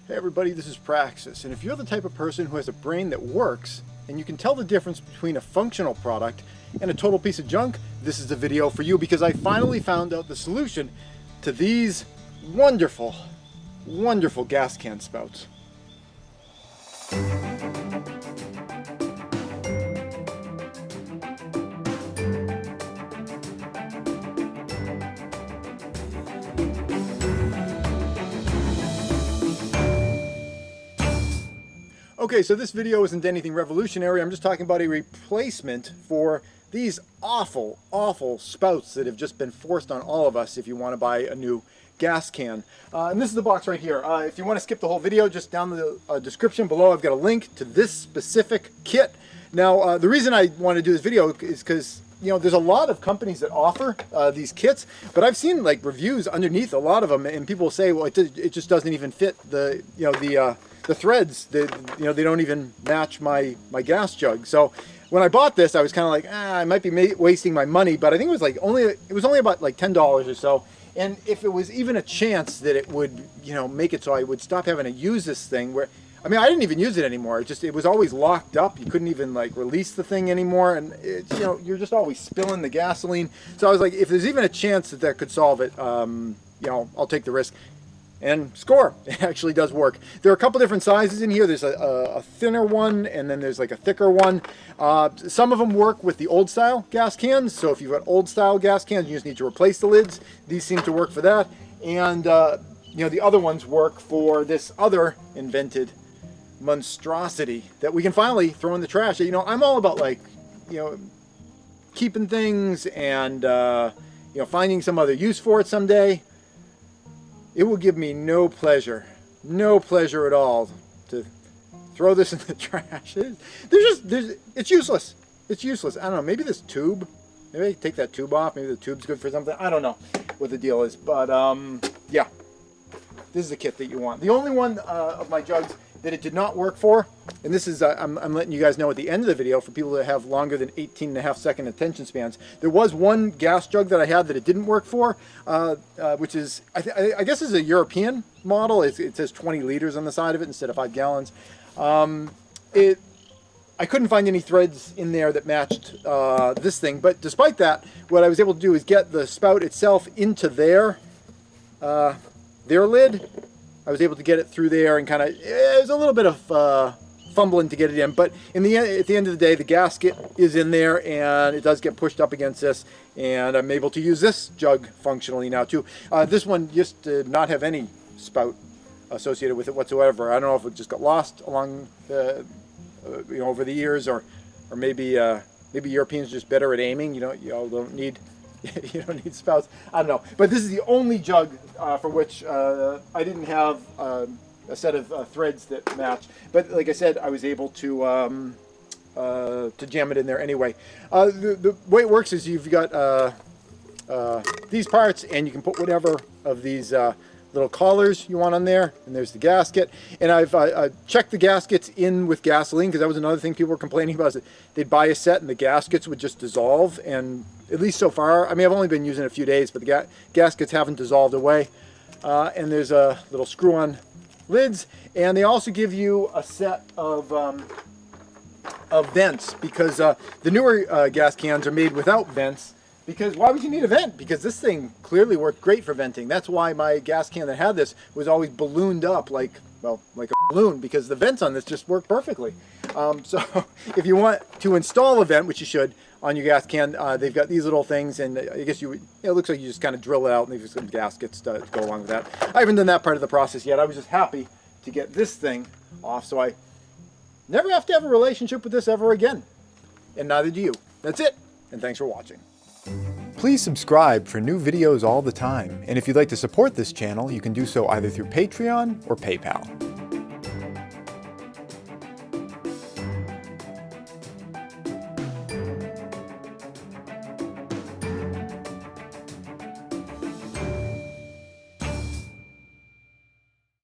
Hey everybody, this is Praxis, and if you're the type of person who has a brain that works, and you can tell the difference between a functional product and a total piece of junk, this is the video for you, because I finally found out the solution to these wonderful, wonderful gas can spouts. Okay, so this video isn't anything revolutionary. I'm just talking about a replacement for these awful, awful spouts that have just been forced on all of us if you want to buy a new gas can. And this is the box right here. If you want to skip the whole video, just down the description below, I've got a link to this specific kit. Now, the reason I want to do this video is because there's a lot of companies that offer these kits, but I've seen like reviews underneath a lot of them, and people say, well, it just doesn't even fit the threads. They don't even match my gas jug. So when I bought this, I was kind of like, I might be wasting my money, but I think it was only about like $10 or so. And if it was even a chance that it would, make it so I would stop having to use this thing, I didn't even use it anymore. It was always locked up. You couldn't even like release the thing anymore, and you're just always spilling the gasoline. So I was like, if there's even a chance that could solve it, I'll take the risk. And score, it actually does work. There are a couple different sizes in here. There's a thinner one, and then there's like a thicker one. Some of them work with the old style gas cans. So if you've got old style gas cans, you just need to replace the lids. These seem to work for that. And the other ones work for this other invented monstrosity that we can finally throw in the trash. I'm all about keeping things and finding some other use for it someday. It will give me no pleasure at all to throw this in the trash. It's useless. It's useless. I don't know, maybe this tube, maybe I take that tube off, maybe the tube's good for something. I don't know what the deal is, but yeah, this is the kit that you want. The only one of my jugs that it did not work for, and this is, I'm letting you guys know at the end of the video for people that have longer than 18.5-second attention spans. There was one gas jug that I had that it didn't work for, which is, I guess is a European model. It says 20 liters on the side of it instead of 5 gallons. I couldn't find any threads in there that matched this thing, but despite that, what I was able to do is get the spout itself into their lid. I was able to get it through there, and it was a little bit of fumbling to get it in, but at the end of the day, the gasket is in there, and it does get pushed up against this, and I'm able to use this jug functionally now too. This one just did not have any spout associated with it whatsoever. I don't know if it just got lost along over the years, or maybe Europeans are just better at aiming. You don't need spouts. I don't know. But this is the only jug for which I didn't have a set of threads that match. But like I said, I was able to jam it in there anyway. The way it works is you've got these parts, and you can put whatever of these little collars you want on there, and there's the gasket. And I've checked the gaskets in with gasoline, because that was another thing people were complaining about, is that they'd buy a set and the gaskets would just dissolve. And at least so far, I've only been using it a few days, but the gaskets haven't dissolved away. And there's a little screw-on lids, and they also give you a set of vents, because the newer gas cans are made without vents. Because why would you need a vent? Because this thing clearly worked great for venting. That's why my gas can that had this was always ballooned up like a balloon, because the vents on this just work perfectly. So if you want to install a vent, which you should, on your gas can, they've got these little things, and I guess it looks like you just kind of drill it out, and there's some gaskets to go along with that. I haven't done that part of the process yet. I was just happy to get this thing off, so I never have to have a relationship with this ever again. And neither do you. That's it, and thanks for watching. Please subscribe for new videos all the time, and if you'd like to support this channel, you can do so either through Patreon or PayPal.